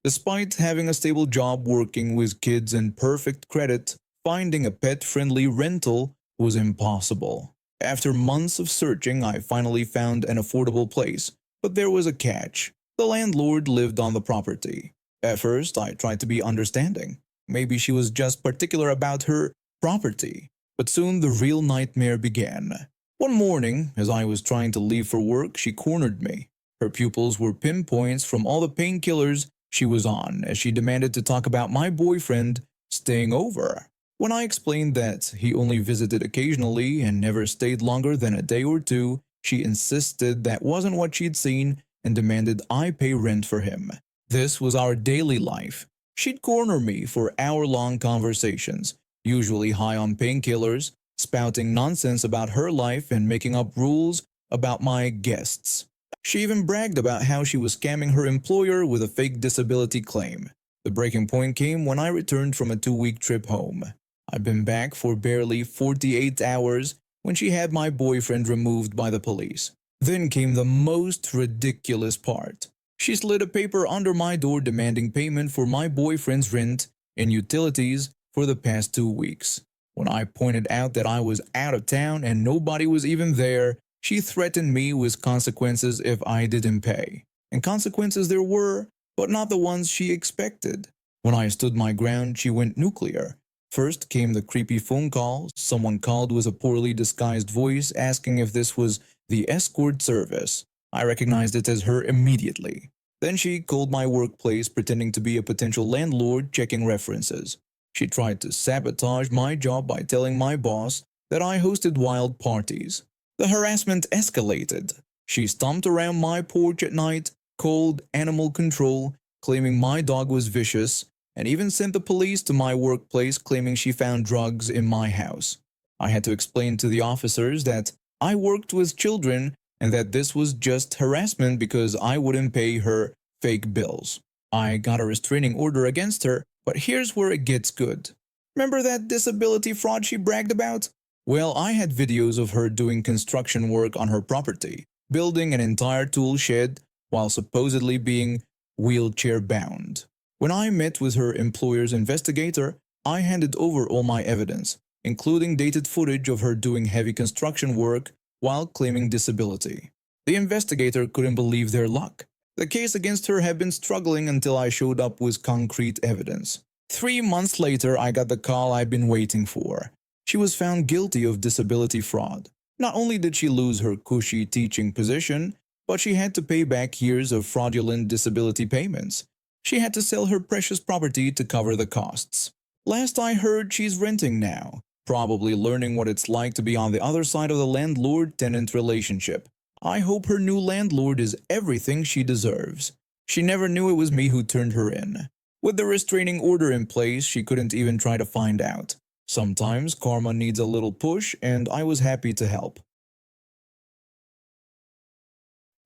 Despite having a stable job working with kids and perfect credit, finding a pet-friendly rental was impossible. After months of searching, I finally found an affordable place, but there was a catch. The landlord lived on the property. At first, I tried to be understanding. Maybe she was just particular about her property. But soon the real nightmare began. One morning, as I was trying to leave for work, she cornered me. Her pupils were pinpoints from all the painkillers she was on, as she demanded to talk about my boyfriend staying over. When I explained that he only visited occasionally and never stayed longer than a day or two, she insisted that wasn't what she'd seen and demanded I pay rent for him. This was our daily life. She'd corner me for hour-long conversations, usually high on painkillers, spouting nonsense about her life and making up rules about my guests. She even bragged about how she was scamming her employer with a fake disability claim. The breaking point came when I returned from a 2-week trip home. I'd been back for barely 48 hours when she had my boyfriend removed by the police. Then came the most ridiculous part. She slid a paper under my door demanding payment for my boyfriend's rent and utilities for the past 2 weeks. When I pointed out that I was out of town and nobody was even there, she threatened me with consequences if I didn't pay. And consequences there were, but not the ones she expected. When I stood my ground, she went nuclear. First came the creepy phone call. Someone called with a poorly disguised voice asking if this was the escort service. I recognized it as her immediately. Then she called my workplace pretending to be a potential landlord checking references. She tried to sabotage my job by telling my boss that I hosted wild parties. The harassment escalated. She stomped around my porch at night, called animal control, claiming my dog was vicious, and even sent the police to my workplace claiming she found drugs in my house. I had to explain to the officers that I worked with children and that this was just harassment because I wouldn't pay her fake bills. I got a restraining order against her, but here's where it gets good. Remember that disability fraud she bragged about? Well, I had videos of her doing construction work on her property, building an entire tool shed while supposedly being wheelchair-bound. When I met with her employer's investigator, I handed over all my evidence, including dated footage of her doing heavy construction work while claiming disability. The investigator couldn't believe their luck. The case against her had been struggling until I showed up with concrete evidence. 3 months later, I got the call I'd been waiting for. She was found guilty of disability fraud. Not only did she lose her cushy teaching position, but she had to pay back years of fraudulent disability payments. She had to sell her precious property to cover the costs. Last I heard, she's renting now, probably learning what it's like to be on the other side of the landlord-tenant relationship. I hope her new landlord is everything she deserves. She never knew it was me who turned her in. With the restraining order in place, she couldn't even try to find out. Sometimes karma needs a little push, and I was happy to help.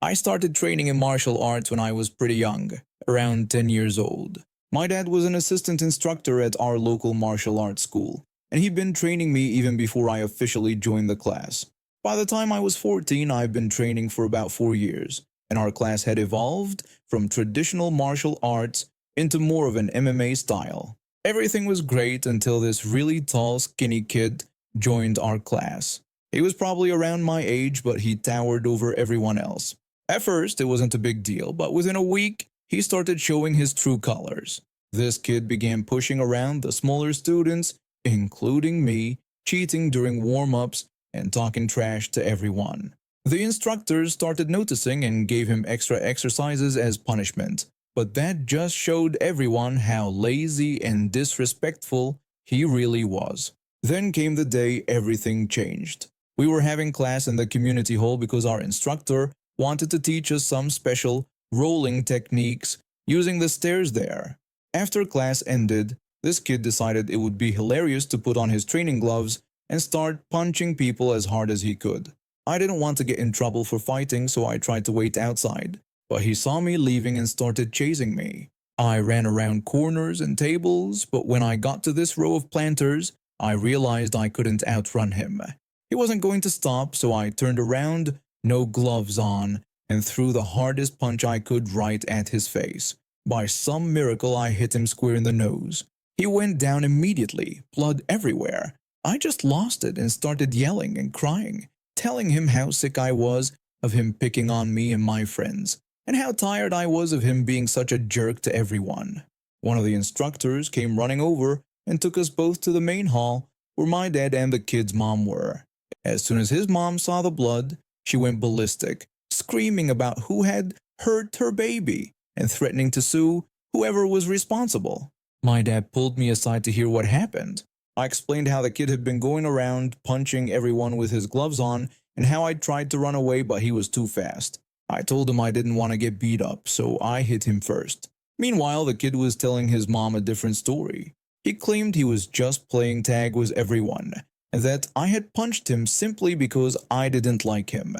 I started training in martial arts when I was pretty young, around 10 years old. My dad was an assistant instructor at our local martial arts school, and he'd been training me even before I officially joined the class. By the time I was 14, I'd been training for about 4 years, and our class had evolved from traditional martial arts into more of an MMA style. Everything was great until this really tall, skinny kid joined our class. He was probably around my age, but he towered over everyone else. At first, it wasn't a big deal, but within a week, he started showing his true colors. This kid began pushing around the smaller students, including me, cheating during warm-ups and talking trash to everyone. The instructors started noticing and gave him extra exercises as punishment, but that just showed everyone how lazy and disrespectful he really was. Then came the day everything changed. We were having class in the community hall because our instructor wanted to teach us some special rolling techniques using the stairs there. After class ended, this kid decided it would be hilarious to put on his training gloves and start punching people as hard as he could. I didn't want to get in trouble for fighting, so I tried to wait outside, but he saw me leaving and started chasing me. I ran around corners and tables, but when I got to this row of planters, I realized I couldn't outrun him. He wasn't going to stop, so I turned around, no gloves on, and threw the hardest punch I could right at his face. By some miracle, I hit him square in the nose. He went down immediately, blood everywhere. I just lost it and started yelling and crying, telling him how sick I was of him picking on me and my friends, and how tired I was of him being such a jerk to everyone. One of the instructors came running over and took us both to the main hall where my dad and the kid's mom were. As soon as his mom saw the blood, she went ballistic, screaming about who had hurt her baby and threatening to sue whoever was responsible. My dad pulled me aside to hear what happened. I explained how the kid had been going around punching everyone with his gloves on and how I tried to run away but he was too fast. I told him I didn't want to get beat up, so I hit him first. Meanwhile, the kid was telling his mom a different story. He claimed he was just playing tag with everyone, and that I had punched him simply because I didn't like him.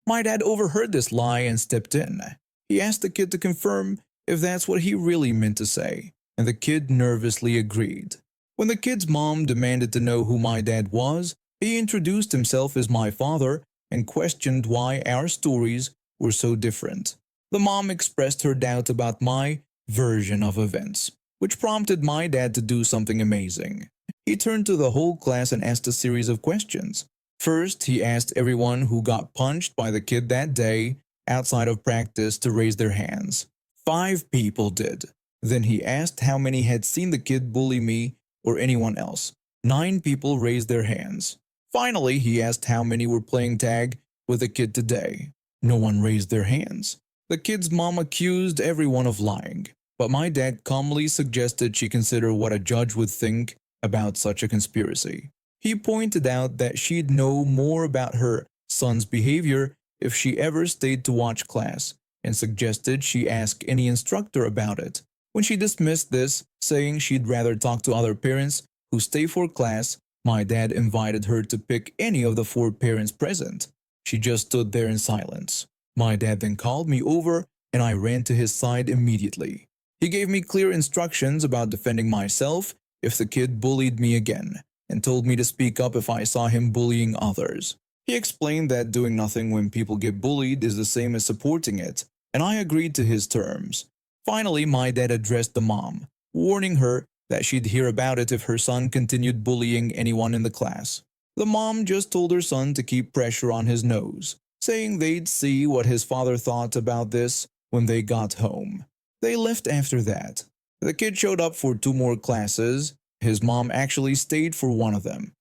My dad overheard this lie and stepped in. He asked the kid to confirm if that's what he really meant to say, and the kid nervously agreed. When the kid's mom demanded to know who my dad was, he introduced himself as my father and questioned why our stories were so different. The mom expressed her doubt about my version of events, which prompted my dad to do something amazing. He turned to the whole class and asked a series of questions. First, he asked everyone who got punched by the kid that day outside of practice to raise their hands. 5 people did. Then he asked how many had seen the kid bully me or anyone else. 9 people raised their hands. Finally, he asked how many were playing tag with the kid today. No one raised their hands. The kid's mom accused everyone of lying, but my dad calmly suggested she consider what a judge would think about such a conspiracy. He pointed out that she'd know more about her son's behavior if she ever stayed to watch class, and suggested she ask any instructor about it. When she dismissed this, saying she'd rather talk to other parents who stay for class, my dad invited her to pick any of the 4 parents present. She just stood there in silence. My dad then called me over and I ran to his side immediately. He gave me clear instructions about defending myself if the kid bullied me again, and told me to speak up if I saw him bullying others. He explained that doing nothing when people get bullied is the same as supporting it, and I agreed to his terms. Finally, my dad addressed the mom, warning her that she'd hear about it if her son continued bullying anyone in the class. The mom just told her son to keep pressure on his nose, saying they'd see what his father thought about this when they got home. They left after that. The kid showed up for 2 more classes. His mom actually stayed for one of them,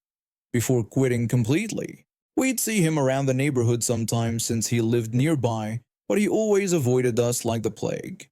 before quitting completely. We'd see him around the neighborhood sometimes since he lived nearby, but he always avoided us like the plague.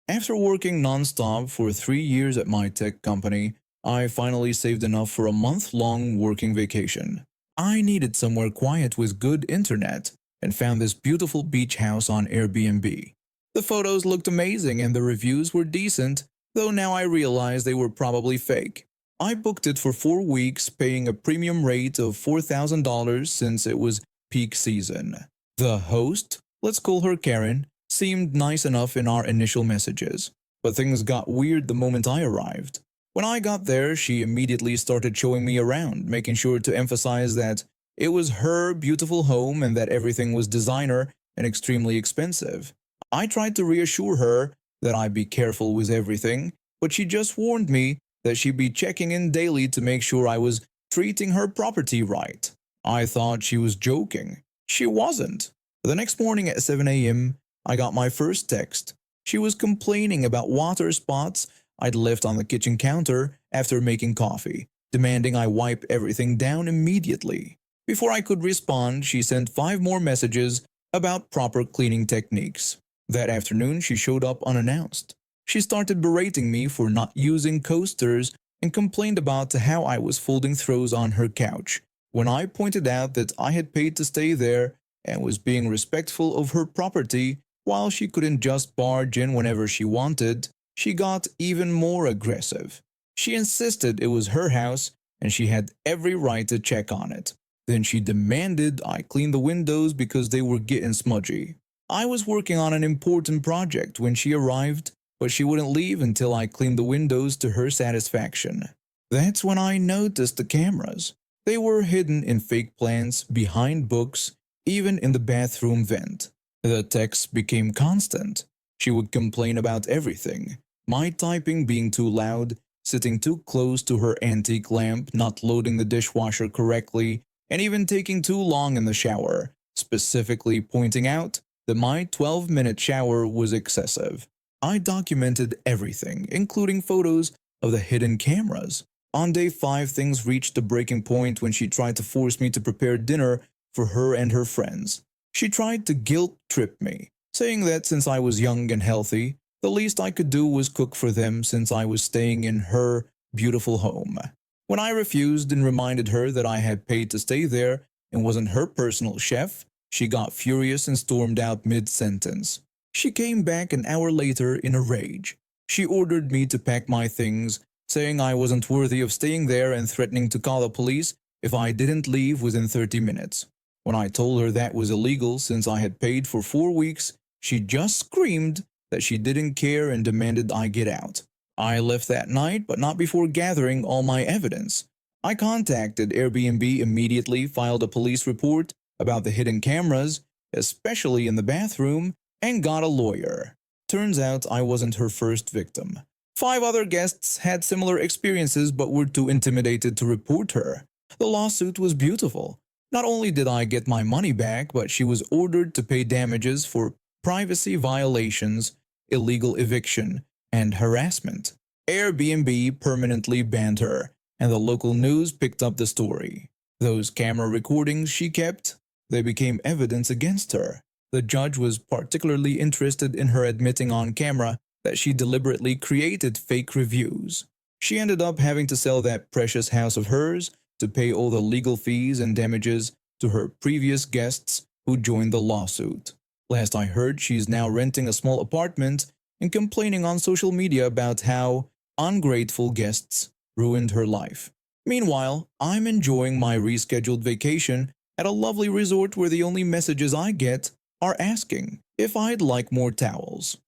After working non-stop for 3 years at my tech company, I finally saved enough for a month-long working vacation. I needed somewhere quiet with good internet and found this beautiful beach house on Airbnb. The photos looked amazing and the reviews were decent, though now I realize they were probably fake. I booked it for 4 weeks, paying a premium rate of $4,000 since it was peak season. The host, let's call her Karen, seemed nice enough in our initial messages, but things got weird the moment I arrived. When I got there, she immediately started showing me around, making sure to emphasize that it was her beautiful home and that everything was designer and extremely expensive. I tried to reassure her that I'd be careful with everything, but she just warned me that she'd be checking in daily to make sure I was treating her property right. I thought she was joking. She wasn't. The next morning at 7 a.m., I got my first text. She was complaining about water spots I'd left on the kitchen counter after making coffee, demanding I wipe everything down immediately. Before I could respond, she sent 5 more messages about proper cleaning techniques. That afternoon, she showed up unannounced. She started berating me for not using coasters and complained about how I was folding throws on her couch. When I pointed out that I had paid to stay there and was being respectful of her property while she couldn't just barge in whenever she wanted, she got even more aggressive. She insisted it was her house and she had every right to check on it. Then she demanded I clean the windows because they were getting smudgy. I was working on an important project when she arrived, but she wouldn't leave until I cleaned the windows to her satisfaction. That's when I noticed the cameras. They were hidden in fake plants, behind books, even in the bathroom vent. The texts became constant. She would complain about everything: my typing being too loud, sitting too close to her antique lamp, not loading the dishwasher correctly, and even taking too long in the shower, specifically pointing out that my 12-minute shower was excessive. I documented everything, including photos of the hidden cameras. On day 5, things reached a breaking point when she tried to force me to prepare dinner for her and her friends. She tried to guilt trip me, saying that since I was young and healthy, the least I could do was cook for them since I was staying in her beautiful home. When I refused and reminded her that I had paid to stay there and wasn't her personal chef, she got furious and stormed out mid-sentence. She came back an hour later in a rage. She ordered me to pack my things, saying I wasn't worthy of staying there and threatening to call the police if I didn't leave within 30 minutes. When I told her that was illegal since I had paid for 4 weeks, she just screamed that she didn't care and demanded I get out. I left that night, but not before gathering all my evidence. I contacted Airbnb immediately, filed a police report about the hidden cameras, especially in the bathroom, and got a lawyer. Turns out I wasn't her first victim. 5 other guests had similar experiences but were too intimidated to report her. The lawsuit was beautiful. Not only did I get my money back, but she was ordered to pay damages for privacy violations, illegal eviction, and harassment. Airbnb permanently banned her, and the local news picked up the story. Those camera recordings she kept, they became evidence against her. The judge was particularly interested in her admitting on camera that she deliberately created fake reviews. She ended up having to sell that precious house of hers to pay all the legal fees and damages to her previous guests who joined the lawsuit. Last I heard, she's now renting a small apartment and complaining on social media about how ungrateful guests ruined her life. Meanwhile, I'm enjoying my rescheduled vacation at a lovely resort where the only messages I get are asking if I'd like more towels.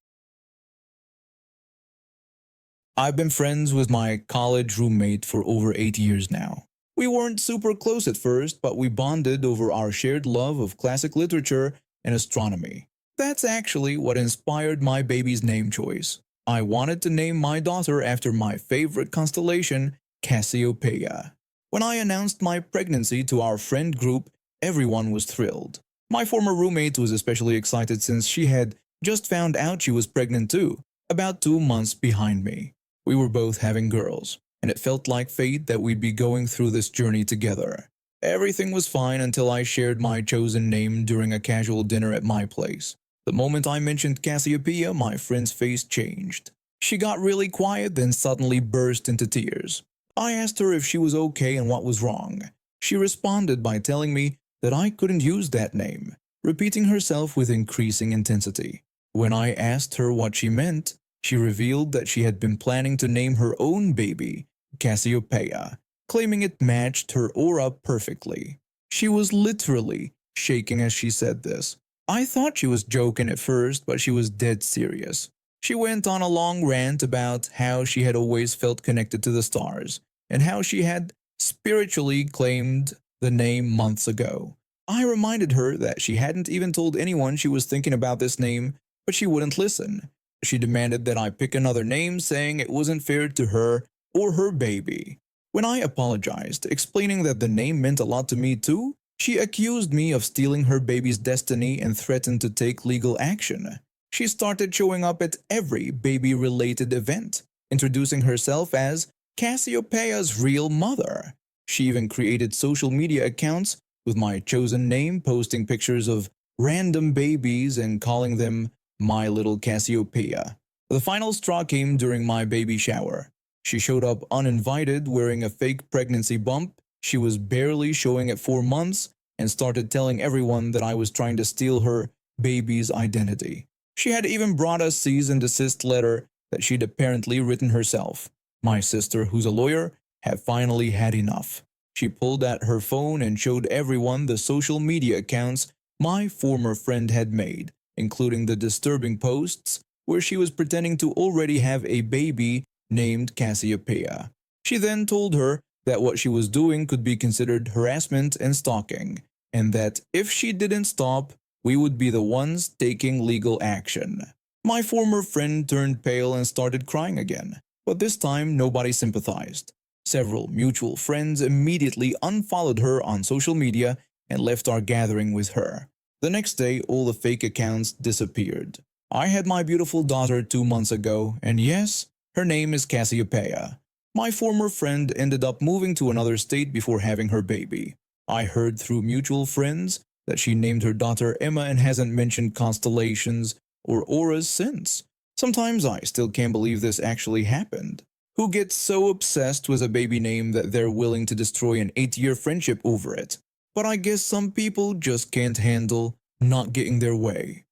I've been friends with my college roommate for over 8 years now. We weren't super close at first, but we bonded over our shared love of classic literature and astronomy. That's actually what inspired my baby's name choice. I wanted to name my daughter after my favorite constellation, Cassiopeia. When I announced my pregnancy to our friend group, everyone was thrilled. My former roommate was especially excited since she had just found out she was pregnant too, about 2 months behind me. We were both having girls, and it felt like fate that we'd be going through this journey together. Everything was fine until I shared my chosen name during a casual dinner at my place. The moment I mentioned Cassiopeia, my friend's face changed. She got really quiet, then suddenly burst into tears. I asked her if she was okay and what was wrong. She responded by telling me that I couldn't use that name, repeating herself with increasing intensity. When I asked her what she meant, she revealed that she had been planning to name her own baby Cassiopeia, claiming it matched her aura perfectly. She was literally shaking as she said this. I thought she was joking at first, but she was dead serious. She went on a long rant about how she had always felt connected to the stars, and how she had spiritually claimed the name months ago. I reminded her that she hadn't even told anyone she was thinking about this name, but she wouldn't listen. She demanded that I pick another name, saying it wasn't fair to her or her baby. When I apologized, explaining that the name meant a lot to me too, she accused me of stealing her baby's destiny and threatened to take legal action. She started showing up at every baby-related event, introducing herself as Cassiopeia's real mother. She even created social media accounts with my chosen name, posting pictures of random babies and calling them my little Cassiopeia. The final straw came during my baby shower. She showed up uninvited, wearing a fake pregnancy bump. She was barely showing at 4 months and started telling everyone that I was trying to steal her baby's identity. She had even brought a cease and desist letter that she'd apparently written herself. My sister, who's a lawyer, had finally had enough. She pulled out her phone and showed everyone the social media accounts my former friend had made, including the disturbing posts where she was pretending to already have a baby named Cassiopeia. She then told her that what she was doing could be considered harassment and stalking, and that if she didn't stop, we would be the ones taking legal action. My former friend turned pale and started crying again, but this time nobody sympathized. Several mutual friends immediately unfollowed her on social media and left our gathering with her. The next day, all the fake accounts disappeared. I had my beautiful daughter 2 months ago, and yes, her name is Cassiopeia. My former friend ended up moving to another state before having her baby. I heard through mutual friends that she named her daughter Emma and hasn't mentioned constellations or auras since. Sometimes I still can't believe this actually happened. Who gets so obsessed with a baby name that they're willing to destroy an 8-year friendship over it? But I guess some people just can't handle not getting their way.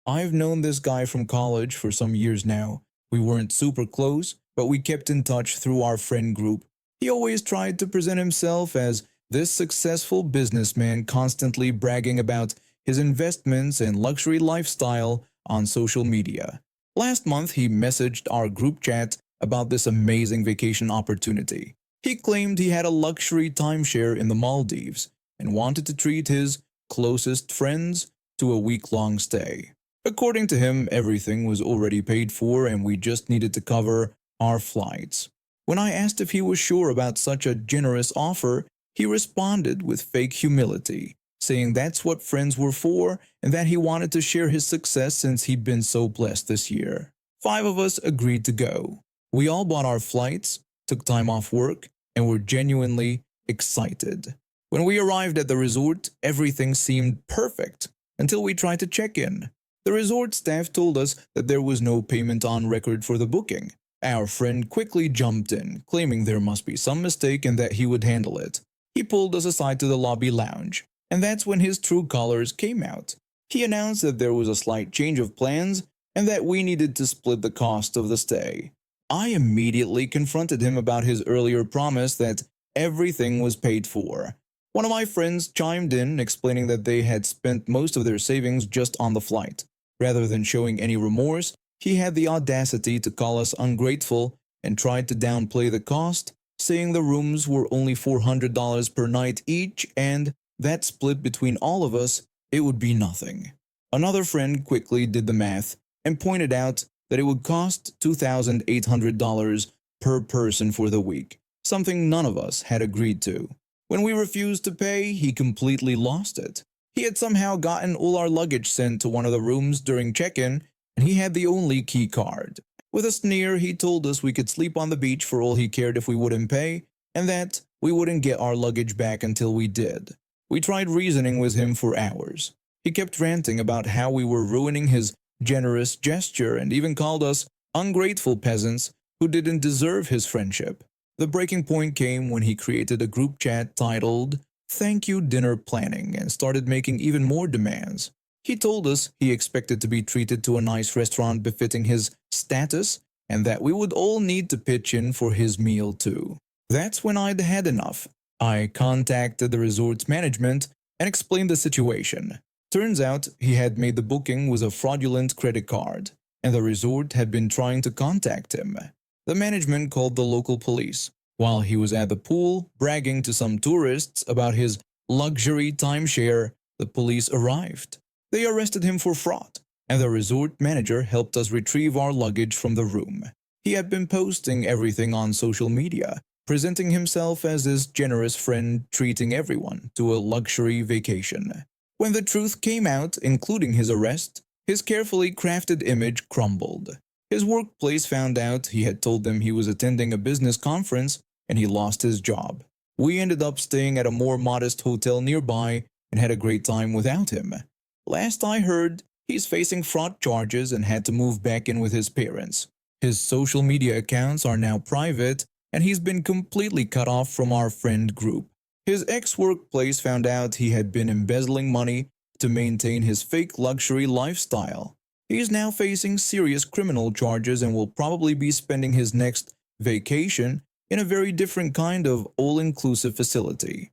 I've known this guy from college for some years now. We weren't super close, but we kept in touch through our friend group. He always tried to present himself as this successful businessman, constantly bragging about his investments and luxury lifestyle on social media. Last month, he messaged our group chat about this amazing vacation opportunity. He claimed he had a luxury timeshare in the Maldives and wanted to treat his closest friends to a week-long stay. According to him, everything was already paid for and we just needed to cover our flights. When I asked if he was sure about such a generous offer, he responded with fake humility, saying that's what friends were for and that he wanted to share his success since he'd been so blessed this year. 5 of us agreed to go. We all bought our flights, took time off work, and were genuinely excited. When we arrived at the resort, everything seemed perfect until we tried to check in. The resort staff told us that there was no payment on record for the booking. Our friend quickly jumped in, claiming there must be some mistake and that he would handle it. He pulled us aside to the lobby lounge, and that's when his true colors came out. He announced that there was a slight change of plans and that we needed to split the cost of the stay. I immediately confronted him about his earlier promise that everything was paid for. One of my friends chimed in, explaining that they had spent most of their savings just on the flight. Rather than showing any remorse, he had the audacity to call us ungrateful and tried to downplay the cost, saying the rooms were only $400 per night each and that split between all of us, it would be nothing. Another friend quickly did the math and pointed out that it would cost $2,800 per person for the week, something none of us had agreed to. When we refused to pay, he completely lost it. He had somehow gotten all our luggage sent to one of the rooms during check-in, and he had the only key card. With a sneer, he told us we could sleep on the beach for all he cared if we wouldn't pay, and that we wouldn't get our luggage back until we did. We tried reasoning with him for hours. He kept ranting about how we were ruining his generous gesture and even called us ungrateful peasants who didn't deserve his friendship. The breaking point came when he created a group chat titled "Thank You Dinner Planning" and started making even more demands. He told us he expected to be treated to a nice restaurant befitting his status and that we would all need to pitch in for his meal too. That's when I'd had enough. I contacted the resort's management and explained the situation. Turns out he had made the booking with a fraudulent credit card, and the resort had been trying to contact him. The management called the local police. While he was at the pool, bragging to some tourists about his luxury timeshare, the police arrived. They arrested him for fraud, and the resort manager helped us retrieve our luggage from the room. He had been posting everything on social media, presenting himself as this generous friend treating everyone to a luxury vacation. When the truth came out, including his arrest, his carefully crafted image crumbled. His workplace found out he had told them he was attending a business conference and he lost his job. We ended up staying at a more modest hotel nearby and had a great time without him. Last I heard, he's facing fraud charges and had to move back in with his parents. His social media accounts are now private and he's been completely cut off from our friend group. His ex-workplace found out he had been embezzling money to maintain his fake luxury lifestyle. He is now facing serious criminal charges and will probably be spending his next vacation in a very different kind of all-inclusive facility.